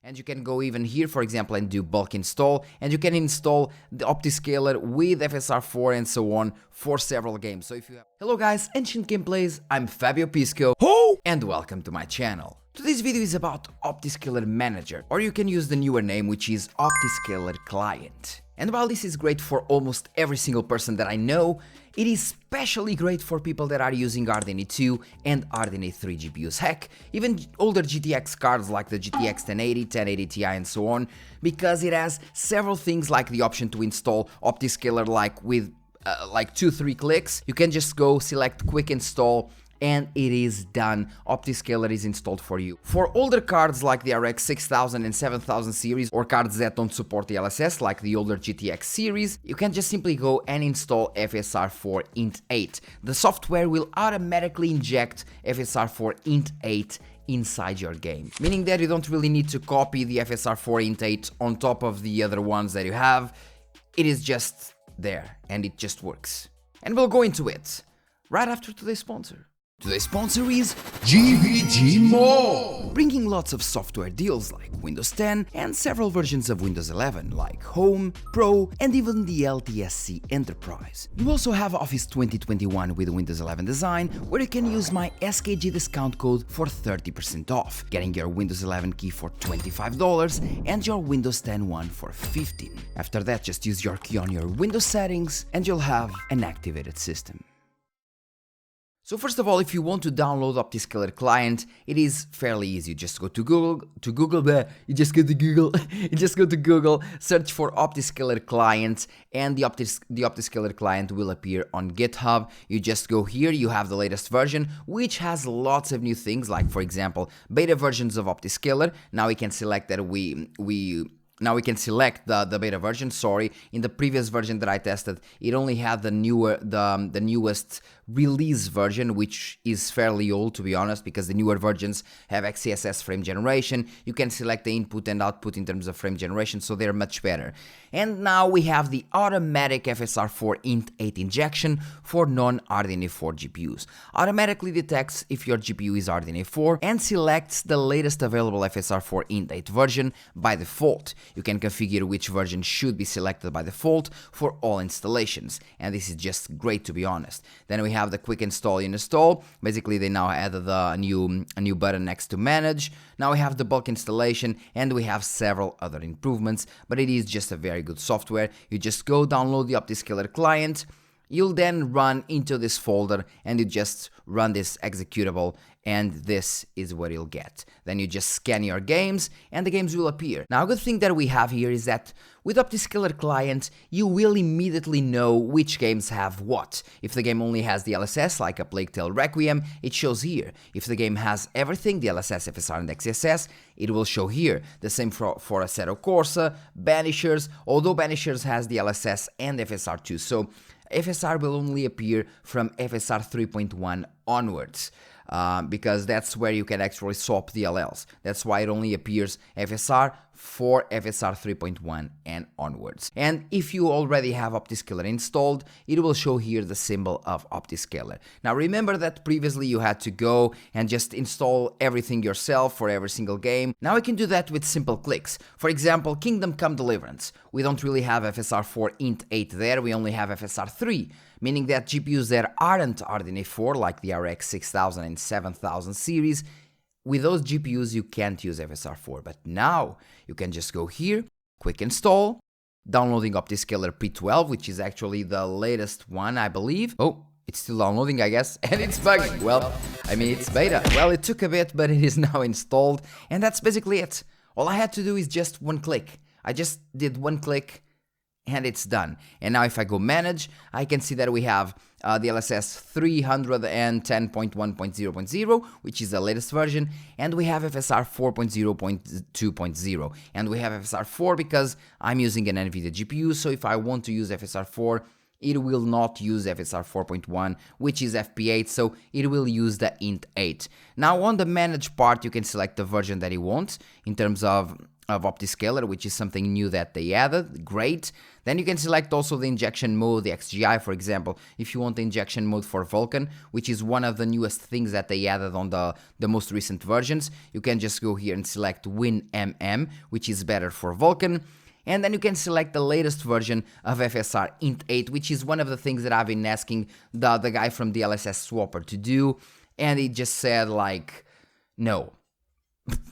And you can go even here, for example, and do bulk install, and you can install the Optiscaler with FSR4 and so on for several games. So if you have... Hello guys, Ancient Gameplays, I'm Fabio Pisco, and welcome to my channel. Today's video is about Optiscaler Manager, or you can use the newer name, which is Optiscaler Client. And while this is great for almost every single person that I know, it is especially great for people that are using RDNA 2 and RDNA 3 GPUs, heck, even older GTX cards like the GTX 1080, 1080 Ti and so on, because it has several things like the option to install Optiscaler like with 2-3 clicks. You can just go select quick install and it is done. Optiscaler is installed for you. For older cards like the RX 6000 and 7000 series, or cards that don't support DLSS like the older GTX series, you can just simply go and install FSR4 INT8. The software will automatically inject FSR4 INT8 inside your game, meaning that you don't really need to copy the FSR4 INT8 on top of the other ones that you have. It is just there and it just works. And we'll go into it right after today's sponsor. Today's sponsor is GVG Mall, bringing lots of software deals like Windows 10 and several versions of Windows 11 like Home, Pro and even the LTSC Enterprise. You also have Office 2021 with Windows 11 design, where you can use my SKG discount code for 30% off, getting your Windows 11 key for $25 and your Windows 10 one for $15. After that, just use your key on your Windows settings and you'll have an activated system. So first of all, if you want to download Optiscaler Client, it is fairly easy. You just go to Google, search for Optiscaler Client, and the Optiscaler Client will appear on GitHub. You just go here, you have the latest version, which has lots of new things, like for example, beta versions of Optiscaler. Now we can select that Now we can select the beta version. Sorry, in the previous version that I tested, it only had the newest release version, which is fairly old to be honest, because the newer versions have XeSS frame generation. You can select the input and output in terms of frame generation, so they're much better. And now we have the automatic FSR4 INT8 injection for non-RDNA 4 GPUs. Automatically detects if your GPU is RDNA 4 and selects the latest available FSR4 INT8 version by default. You can configure which version should be selected by default for all installations, and this is just great to be honest. Then we have the quick install and install. Basically, they now added a new button next to manage. Now we have the bulk installation, and we have several other improvements, but it is just a very good software. You just go download the Optiscaler Client. You'll then run into this folder and you just run this executable, and this is what you'll get. Then you just scan your games and the games will appear. Now a good thing that we have here is that with Optiscaler Client you will immediately know which games have what. If the game only has DLSS like a Plague Tale Requiem, it shows here. If the game has everything, DLSS, FSR and XeSS, it will show here. The same for Assetto Corsa, Banishers, although Banishers has DLSS and FSR too, so FSR will only appear from FSR 3.1 onwards, because that's where you can actually swap DLLs. That's why it only appears FSR for FSR 3.1 and onwards. And if you already have Optiscaler installed, it will show here the symbol of Optiscaler. Now remember that previously you had to go and just install everything yourself for every single game. Now we can do that with simple clicks. For example, Kingdom Come Deliverance. We don't really have FSR4 INT8 there, we only have FSR3, meaning that GPUs that aren't RDNA 4 like the RX 6000 and 7000 series, with those GPUs you can't use FSR4, but now you can just go here, quick install, downloading Optiscaler P12, which is actually the latest one, I believe. Oh, it's still downloading, I guess, and it's bugging. Well, I mean, it's beta. Well, it took a bit, but it is now installed, and that's basically it. All I had to do is just one click. I just did one click, and it's done. And now if I go manage, I can see that we have DLSS 310.1.0.0, which is the latest version, and we have FSR 4.0.2.0, and we have FSR 4 because I'm using an NVIDIA GPU, so if I want to use FSR 4, it will not use FSR 4.1, which is FP8, so it will use the INT8. Now on the manage part, you can select the version that you want in terms of of Optiscaler, which is something new that they added. Great. Then you can select also the injection mode, the XGI, for example, if you want the injection mode for Vulkan, which is one of the newest things that they added on the most recent versions. You can just go here and select Nvme, which is better for Vulkan. And then you can select the latest version of FSR INT8, which is one of the things that I've been asking the guy from DLSS Swapper to do. And he just said, like, no.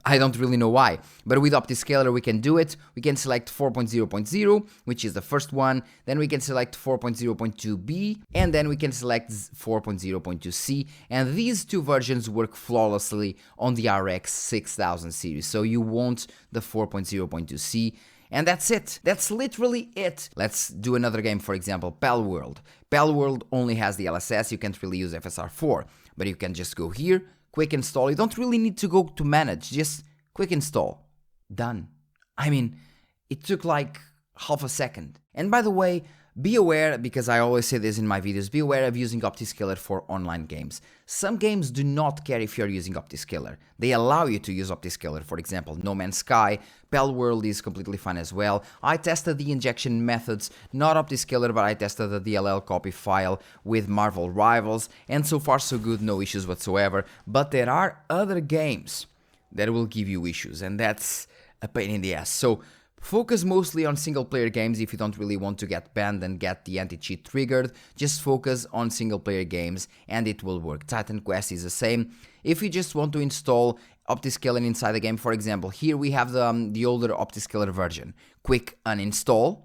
I don't really know why, but with Optiscaler we can do it. We can select 4.0.0, which is the first one, then we can select 4.0.2b, and then we can select 4.0.2c, and these two versions work flawlessly on the RX 6000 series, so you want the 4.0.2c, and that's it. That's literally it. Let's do another game, for example, Palworld. Palworld only has the LSS, you can't really use FSR4, but you can just go here, quick install. You don't really need to go to manage, just quick install. Done. I mean, it took like half a second. And by the way, be aware, because I always say this in my videos, be aware of using Optiscaler for online games. Some games do not care if you're using Optiscaler. They allow you to use Optiscaler, for example, No Man's Sky, Palworld is completely fine as well. I tested the injection methods, not Optiscaler, but I tested the DLL copy file with Marvel Rivals, and so far so good, no issues whatsoever. But there are other games that will give you issues, and that's a pain in the ass. So focus mostly on single player games if you don't really want to get banned and get the anti-cheat triggered. Just focus on single player games and it will work. Titan Quest is the same. If you just want to install Optiscaler inside the game, for example, here we have the older Optiscaler version. Quick uninstall,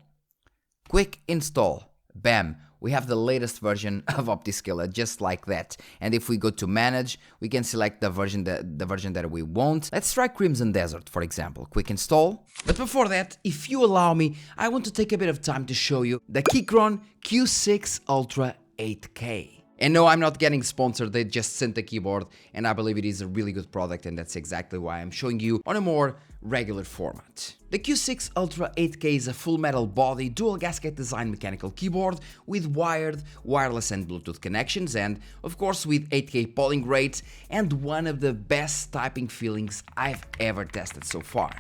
quick install, bam. We have the latest version of Optiscaler, just like that. And if we go to manage, we can select the version that we want. Let's try Crimson Desert, for example. Quick install. But before that, if you allow me, I want to take a bit of time to show you the Keychron Q6 Ultra 8K. And no, I'm not getting sponsored, they just sent the keyboard, and I believe it is a really good product, and that's exactly why I'm showing you on a more regular format. The Q6 Ultra 8K is a full metal body, dual gasket design mechanical keyboard with wired, wireless and Bluetooth connections, and of course with 8K polling rates, and one of the best typing feelings I've ever tested so far.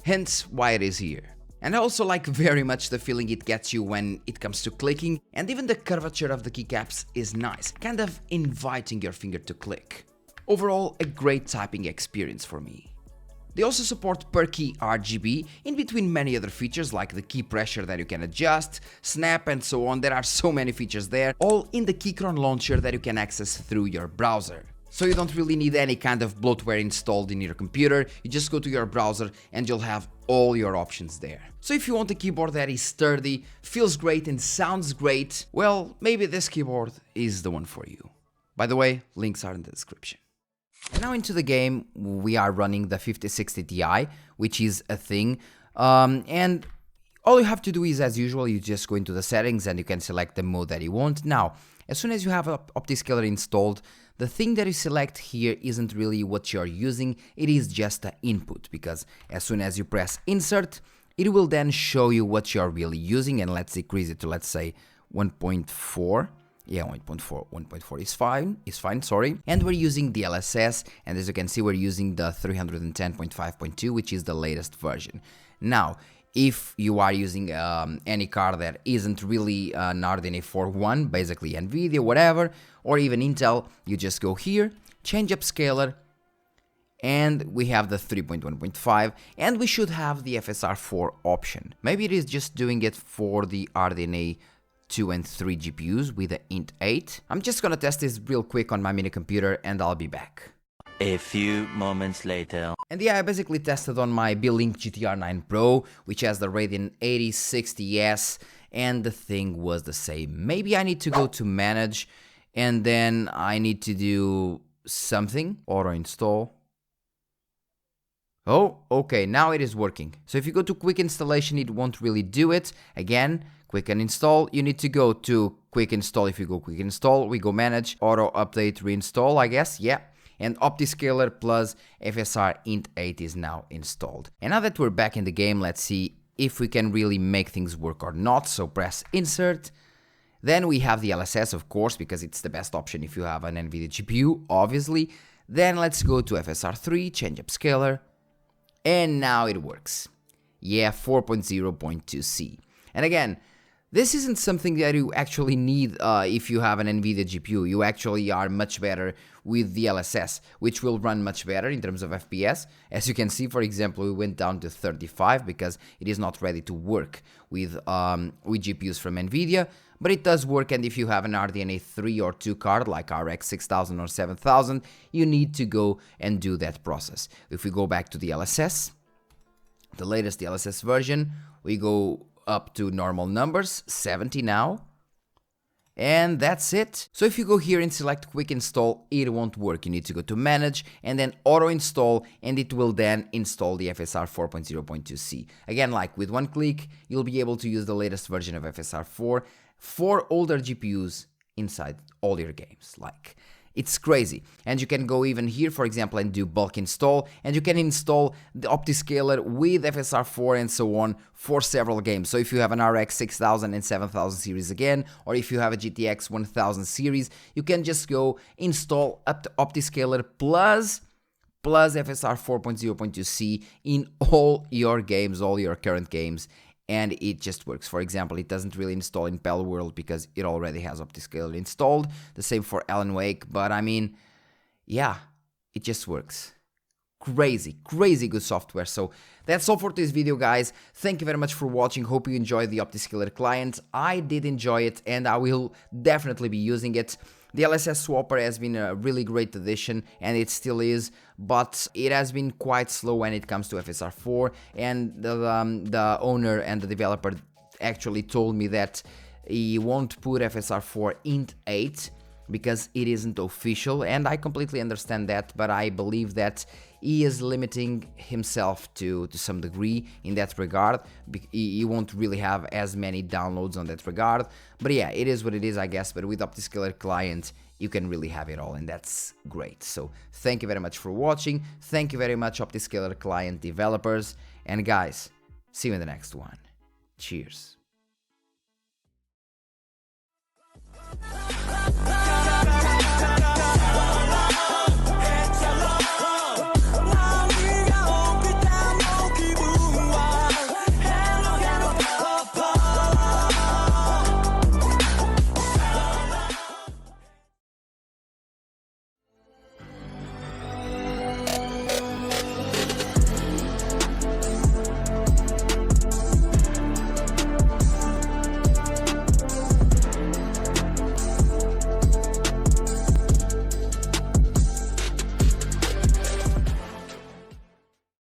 Hence why it is here. And I also like very much the feeling it gets you when it comes to clicking, and even the curvature of the keycaps is nice, kind of inviting your finger to click. Overall, a great typing experience for me. They also support per key RGB, in between many other features like the key pressure that you can adjust, snap and so on. There are so many features there, all in the Keychron launcher that you can access through your browser. So you don't really need any kind of bloatware installed in your computer, you just go to your browser and you'll have all your options there. So if you want a keyboard that is sturdy, feels great and sounds great, well, maybe this keyboard is the one for you. By the way, links are in the description. And now into the game, we are running the 5060 Ti, which is a thing, and all you have to do is, as usual, you just go into the settings and you can select the mode that you want. Now, as soon as you have Optiscaler installed, the thing that you select here isn't really what you're using, it is just the input, because as soon as you press insert, it will then show you what you're really using, and let's decrease it to, let's say, 1.4. Yeah, 1.4 is fine, sorry. And we're using the DLSS, and as you can see, we're using the 310.5.2, which is the latest version. Now, if you are using any card that isn't really an RDNA 4.1, basically NVIDIA, whatever, or even Intel, you just go here, change upscaler, and we have the 3.1.5, and we should have the FSR 4 option. Maybe it is just doing it for the RDNA 2 and 3 GPUs with the INT8. I'm just gonna test this real quick on my mini computer and I'll be back. A few moments later. And yeah, I basically tested on my Beelink GTR 9 Pro, which has the Radeon 8060S, and the thing was the same. Maybe I need to go to manage, and then I need to do something. Auto install. Oh, okay, now it is working. So if you go to quick installation, it won't really do it. Again, quick uninstall, you need to go to quick install. If you go quick install, we go manage, auto update, reinstall, I guess, yeah. And Optiscaler plus FSR INT8 is now installed. And now that we're back in the game, let's see if we can really make things work or not. So press insert. Then we have the LSS, of course, because it's the best option if you have an NVIDIA GPU, obviously. Then let's go to FSR3, change upscaler, and now it works. Yeah, 4.0.2C. And again, this isn't something that you actually need if you have an Nvidia GPU. You actually are much better with the DLSS, which will run much better in terms of FPS. As you can see, for example, we went down to 35 because it is not ready to work with GPUs from Nvidia, but it does work. And if you have an RDNA 3 or 2 card like RX 6000 or 7000, you need to go and do that process. If we go back to the DLSS, the latest DLSS version, we go up to normal numbers, 70 now, and that's it. So if you go here and select quick install, it won't work. You need to go to manage and then auto install, and it will then install the FSR 4.0.2C. Again, like with one click, you'll be able to use the latest version of FSR 4 for older GPUs inside all your games. Like, it's crazy. And you can go even here, for example, and do bulk install, and you can install the Optiscaler with FSR 4 and so on for several games. So if you have an RX 6000 and 7000 series again, or if you have a GTX 1000 series, you can just go install up to Optiscaler plus FSR 4.0.2C in all your games, all your current games, and it just works. For example, it doesn't really install in Pal World because it already has Optiscaler installed. The same for Alan Wake, but I mean, yeah, it just works. Crazy good software. So that's all for this video, guys. Thank you very much for watching. Hope you enjoyed the Optiscaler client. I did enjoy it, and I will definitely be using it. The DLSS swapper has been a really great addition, and it still is, but it has been quite slow when it comes to FSR 4, and the owner and the developer actually told me that he won't put FSR 4 INT8 because it isn't official, and I completely understand that, but I believe that he is limiting himself to some degree in that regard. He won't really have as many downloads on that regard, but yeah, it is what it is, I guess. But with Optiscaler Client, you can really have it all, and that's great. So thank you very much for watching. Thank you very much, Optiscaler Client developers, and guys, see you in the next one. Cheers.